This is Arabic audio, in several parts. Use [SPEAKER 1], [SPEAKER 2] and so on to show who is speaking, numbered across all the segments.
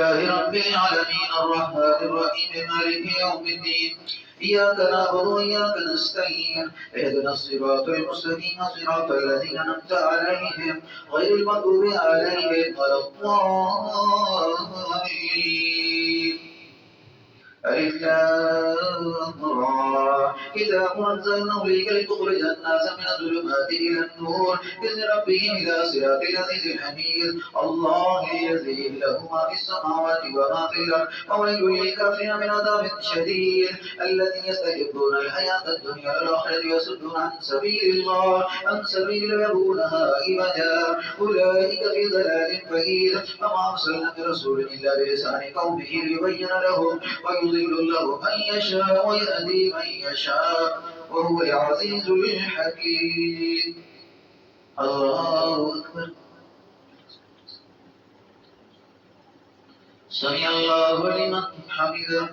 [SPEAKER 1] لله رب العالمين الرحمن الرحيم مالك يوم الدين إياك نعبد وإياك نستعين اهدنا الصراط المستقيم صراط الذين أنعمت عليهم غير المغضوب عليهم ولا الضالين. ألف لام را كتاب أنزلناه إليك لتخرج الناس من الظلمات إلى النور بإذن ربهم إلى صراط العزيز الحميد الله الذي له ما في السماوات وما في الأرض وويل للكافرين من عذاب شديد الذين يستحبون الحياة الدنيا والآخرة ويصدون عن سبيل الله عن سبيل يبغونها عوجا أولئك في ضلال بعيد وما أرسلنا من رسول إلا بلسان قومه ليبين لهم ويضل الله من يشاء ويهدي من يشاء وهو العزيز الحكيم. الله أكبر. سمع الله لمن حمده.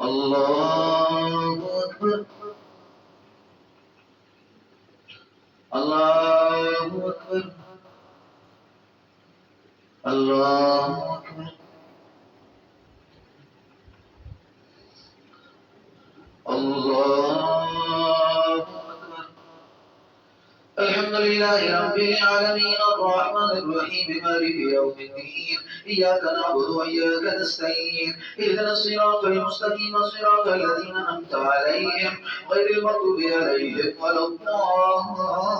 [SPEAKER 1] الله أكبر. الله أكبر. الله أكبر. الله أكبر. الحمد لله رب العالمين الرحمن الرحيم مالك يوم الدين إياك نعبد وإياك نستعين اهدنا الصراط المستقيم صراط الذين أنعمت عليهم غير المغضوب عليهم ولا الضالين.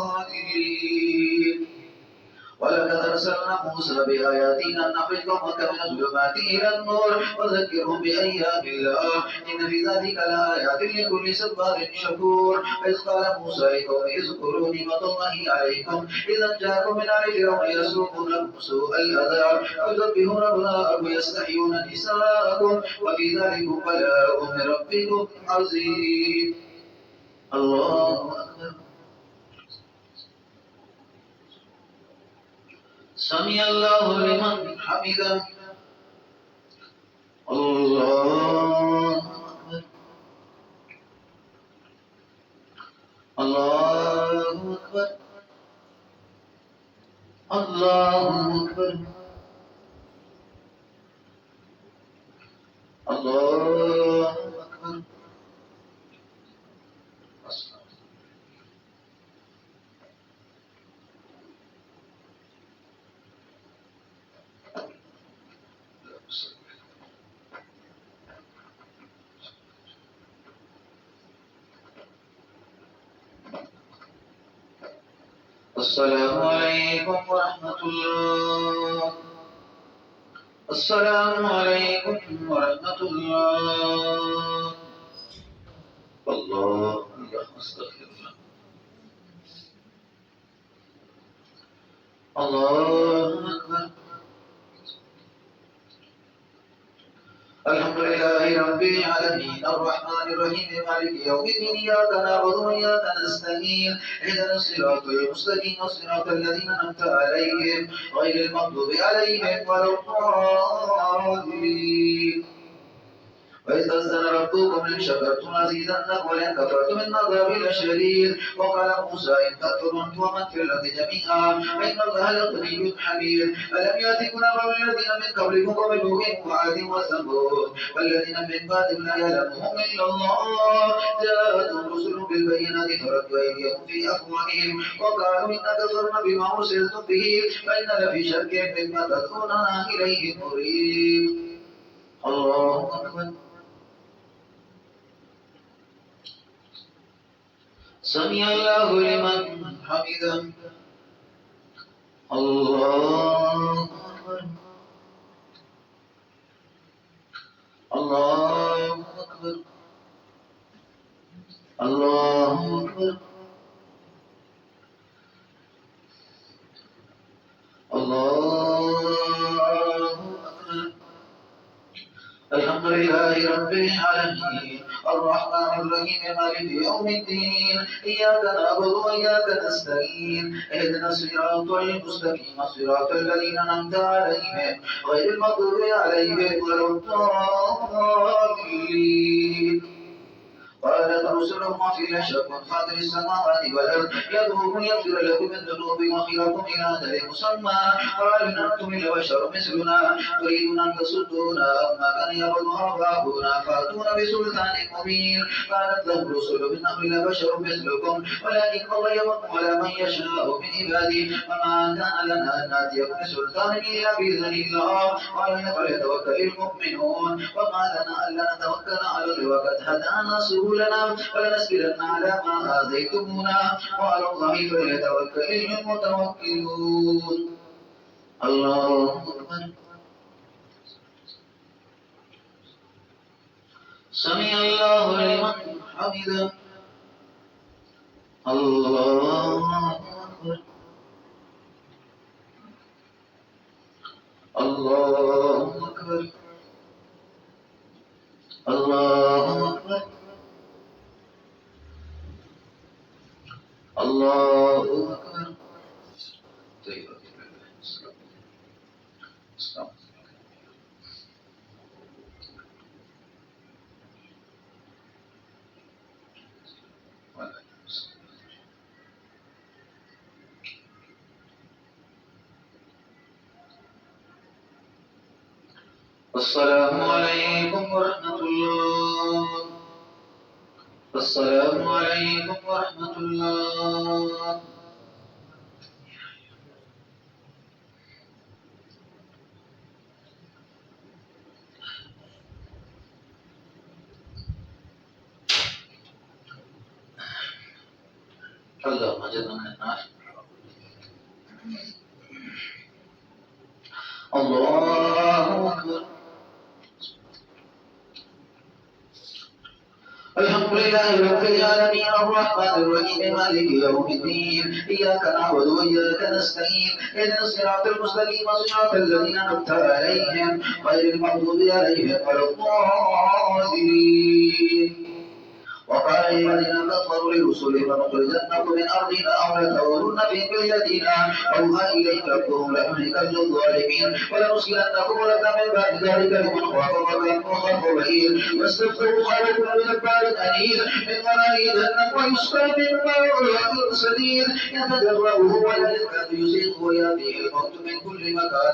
[SPEAKER 1] ولقد أرسلنا موسى بآياتنا أن أخرج قومك من الظلمات إلى النور وذكرهم بأيام الله إن في ذلك لآيات لكل صبار شكور. إذ قال موسى لقومه اذكروا نعمة الله عليكم إذا جاءكم من آل فرعون يسومونكم سوء العذاب ويذبحون أبناءكم ويستحيون نساءكم وفي ذلكم بلاء من ربكم عظيم. الله أكبر. سمع الله لمن حمده. الله أكبر. الله أكبر. الله أكبر. الله أكبر. السلام عليكم ورحمة الله. السلام عليكم ورحمة الله. الله أستغفر الله. الله أكبر. الحمد لله رب العالمين الرحمن الرحيم مالك يوم الدين إياك نعبد وإياك نستعين اهدنا الصراط المستقيم صراط الذين أنعمت عليهم غير المغضوب عليهم ولا الضالين. وإذ تأذن ربكم لئن شكرتم لأزيدنكم ولئن كفرتم إن عذابي لشديد. وقال موسى إن تكفروا أنتم ومن في الأرض جميعا فإن الله لغني حميد. ألم يأتكم نبأ الذين من قبلكم قوم نوح وعاد وثمود والذين من بعدهم لا يعلمهم إلا الله جاءتهم رسل بالبينات فردوا أيديهم في أفواههم وقالوا إنا كفرنا بما أرسلتم به فإنا لفي شك مما تدعوننا إليه مريب. الله أكبر. سمع الله لمن حمده. الله أكبر. الله أكبر. الله أكبر. الله أكبر. الحمد لله رب العالمين الرحمن الرحيم مالك يوم الدين إياك نعبد وإياك نستعين اهدنا الصراط المستقيم صراط الذين أنعمت عليهم غير المغضوب عليهم ولا الضالين. قالت رسلهم وفي شك فاطر السماوات والأرض يدعوكم يغفر لكم من ذنوبكم ويخرجكم إلى أجل مسمى قال إن أنتم إلا بشر مثلنا تريدون أن تصدونا عما كان يعبد آباؤنا فأتونا بسلطان مبين قالت لهم رسلهم إن نحن إلا بشر مثلكم ولكن الله يمن على من يشاء من عباده وما كان لنا أن نأتيكم بسلطان إلا بإذن الله قال فليتوكل المؤمنون وما لنا ألا نتوكل على الله وقد هدانا سبلنا ولنصبرن على ما آذيتمونا وعلى الله فليتوكل المتوكلون الله أكبر سمع الله لمن حمده الله أكبر الله أكبر الله أكبر الله أكبر طيب السلام عليكم ورحمة الله السلام عليكم ورحمة الله اللهم اجرنا من النار الله أكبر الحمد لله رب العالمين الرحمن الرحيم مالك يوم الدين إياك نعبد وإياك نستعين اهدنا الصراط المستقيم صراط الذين أنعمت عليهم غير المغضوب عليهم ولا الضالين وقال الذين كفروا لرسلهم لنخرجنكم من أرضنا أو لتعودن في ملتنا أوحى إليك ربهم لنهلكن الظالمين ولنسكننكم لك من بعد ذلك لمن خاف مقام وخاف وعيد واستفتحوا خالكم بجبار أنير من وراء جهنم ويسقى من ماء سديد يتجرعه ولا يكاد يزيغه ويأتيه الموت من كل مكان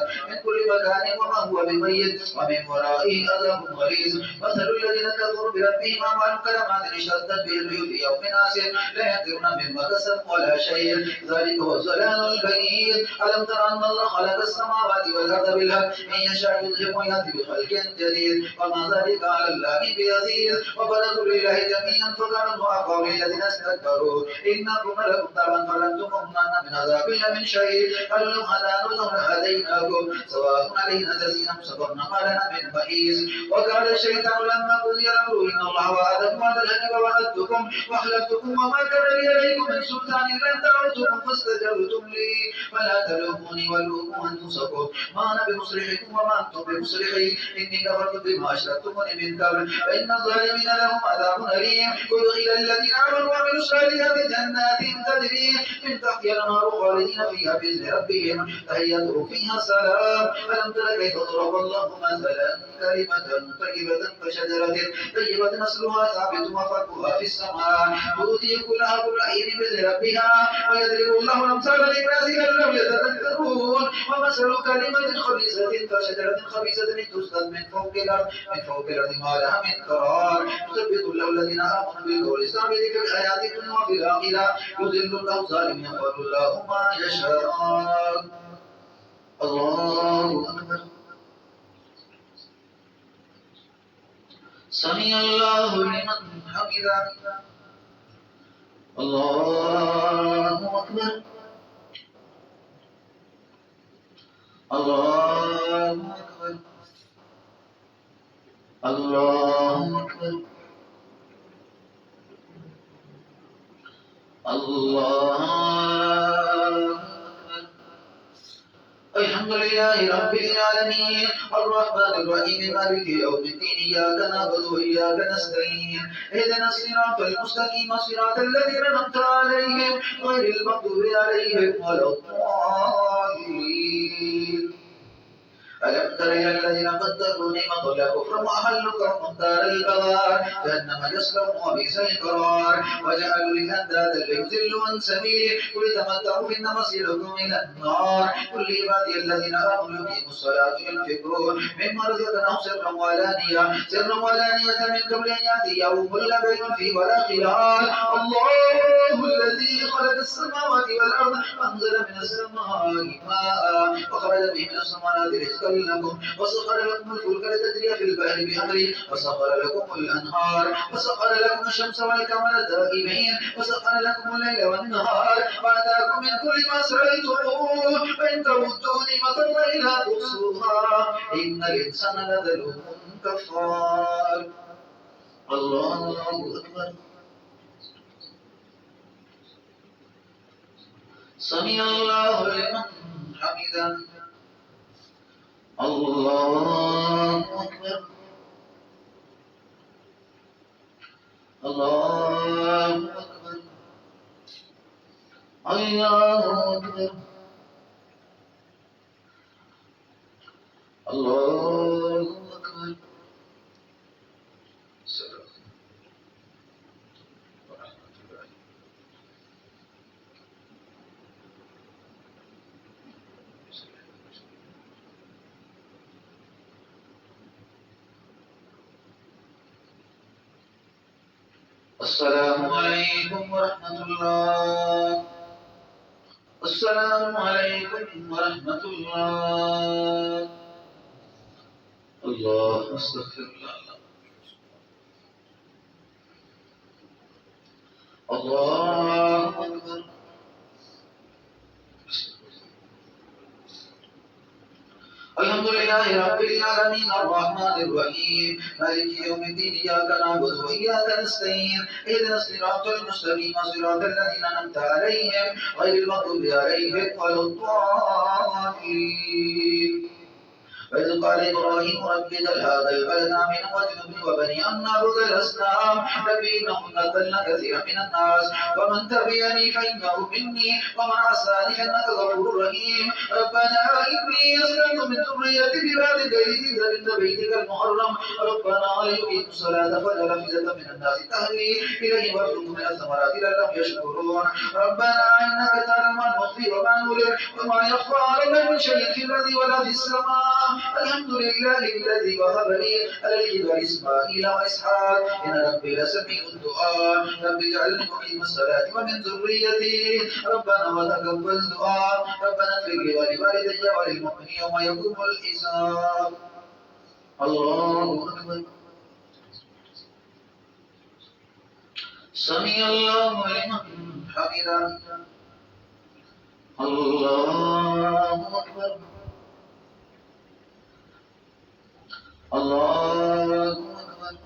[SPEAKER 1] وما هو بميت ومن ورائه عذاب غليظ مثل الذين كفروا بربهم أعمالهم كرماد اشتدت به الريح في يوم عاصف لا يقدرون مما كسبوا ولا شيء ذلك هو الضلال البعيد ألم تر أن الله خلق السماوات والأرض بالحق إن يشاء يذهب ويأتي بخلق جديد وما ذلك على الله بعزيز وبرزوا لله جميعا فكانوا ضعفاء للذين استكبروا إنكم لكم تابا فلن تغنن من عذاب من شيء قالوا لو هدانا الله لهديناكم سواء علينا جزينا صبرنا ما لنا من محيص وقال الشيطان لما قضي الأمر إن الله وعدكم وعد الحق ووعدتكم وأخلفتكم وما كان لي عليكم من سلطان إلا أن دعوتكم فاستجبتم لي فلا تلوموني ولوموا أنفسكم ما أنا بمصرخكم وما أنتم بمصرخي إني كفرت بما أشركتموني من قبل فإن الظالمين لهم عذاب أليم ويدخل الذين آمنوا وعملوا الصالحات جنات تجري من تحتها الأنهار خالدين فيها بإذن ربهم تحيتهم فيها سلام ألم تر كيف ضرب الله مثلا كلمة طيبة كشجرة طيبة أصلها ثابت وفرعها في السماء تؤتي كلها كل حين بإذن ربها ويضرب الله الأمثال للناس لعلهم يتذكرون ومثل كلمة خبيثة كشجرة خبيثة تسقط من فوق الأرض ما لها من قرار يثبت الله الذين آمنوا بالقول الثابت في الحياة الدنيا وفي الآخرة يذل الله الظالمين يفعل الله ما يشاء الله أكبر سمع الله لمن حمده الله أكبر الله أكبر الله أكبر الله الحمد لله رب العالمين الرحمن الرحيم مالك يوم الدين إياك نعبد وإياك نستعين اهدنا الصراط المستقيم صراط الذين أنعمت عليهم غير المغضوب عليهم ولا الضالين ألم تر إلى الذين بدلوا نعمة الله كفرا وأحلوا قوم دار البوار جهنم يصلون وبئس القرار وجعلوا للأنداد ليضلوا عن سبيله قل تمتعوا فإن مصيركم إلى النار قل لعبادي الذين آمنوا يقيموا الصلاة ينفقون مما رزقناهم سرا وعلانية من قبل أن يأتي يوم لا بيع فيه ولا خلال الله الذي خلق السماوات والأرض أنزل من السماء ماء وخرج به من الثمرات رزقا لكم وسخر لكم الفلك لتجري في البحر بأمره وسخر لكم الأنهار وسخر لكم الشمس والقمر دائبين وسخر لكم الليل والنهار وآتاكم من كل ما سألتموه وإن تعدوا نعمة الله لا تحصوها إن الإنسان لظلوم كفار الله أكبر سمع الله لمن حمده الله أكبر الله أكبر الله أكبر الله أكبر السلام عليكم ورحمة الله السلام عليكم ورحمة الله الله أستغفر الله الله أكبر الحمد لله رب العالمين الرحمن الرحيم مالك يوم الدين إياك نعبد وإياك نستعين اهدنا الصراط المستقيم صراط الذين أنعمت عليهم غير المغضوب عليهم ولا الضالين وإذ قال إبراهيم رب اجعل هذا البلد آمنا واجنبني وبني أن نعبد الأصنام رب إنهن أضلن كثيرا من الناس ومن تبعني فإنه مني ومن عصاني فإنك غفور رحيم ربنا إني أسكنت من ذريتي بواد غير ذي زرع عند بيتك المحرم ربنا ليقيموا الصلاة فاجعل أفئدة من الناس تهوي إليهم وارزقهم من الثمرات لعلهم يشكرون ربنا إنك تعلم ما نخفي وما نعلن وما يخفى عليك من شيء في الأرض ولا في السماء الحمد لله الذي وهب لي على الكبر إسماعيل وإسحاق إن ربي لسميع الدعاء رب اجعلني مقيم الصلاة ومن ذريتي ربنا وتقبل دعاء ربنا اغفر لي ولوالدي وللمؤمنين يوم يقوم الحساب الله أكبر سمع الله لمن حمده الله أكبر الله أكبر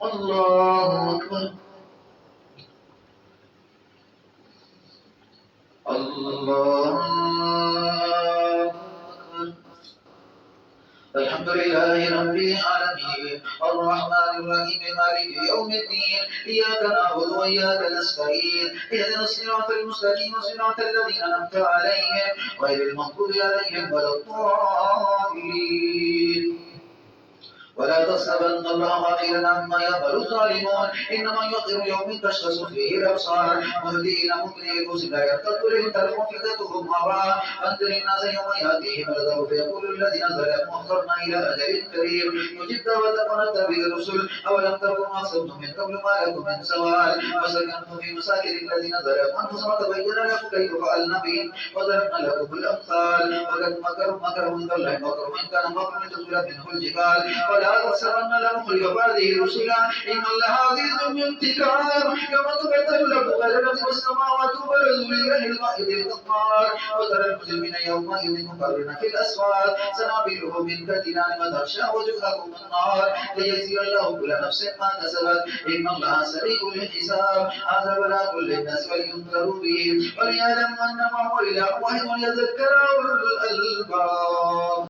[SPEAKER 1] الله أكبر الله أكبر الحمد لله رب العالمين الرحمن الرحيم مالك يوم الدين إياك نعبد وإياك نستعين اهدنا الصراط المستقيم صراط الذين أنعمت عليهم غير المغضوب عليهم ولا الضالين ولا تحسبن الله غافلا عما يعمل الظالمون انما يؤخر يوم تشخص فيه الابصار مهدئين مقنعي الرسل لا يرتد اليهم طرفهم فئدتهم هواء انذر الناس يوم ياتيهم العذاب فيقول الذين ظلموا اخرنا الى اجل قريب نجب دعوتكم ونتبع الرسل اولم تكونوا اقسمتم من قبل ما لكم من زوال وسكنتم في مساكن الذين ظلموا انفسهم تبين لكم كيف فعلنا بهم وضربنا لكم الامثال وقد مكروا مكروا عند الله مكروا ان كان مكرا لتزول منه الجبال ولا تحسبن لنخرج بعده رسلا ان الله عزيز ذو انتقام يوم تبدل الارض غير الارض والسماوات وبرزوا لله الواحد القهار وترى المجرمين يومئذ مقررين في الاسفار سنابلهم من بدنان وتغشى وجوههم النار ليجزي الله كل نفس ما كسبت ان الله سريع الحساب هذا بلاغ للناس ولينذروا به وليعلموا انما هو اله واحد وليذكر اولو الالباب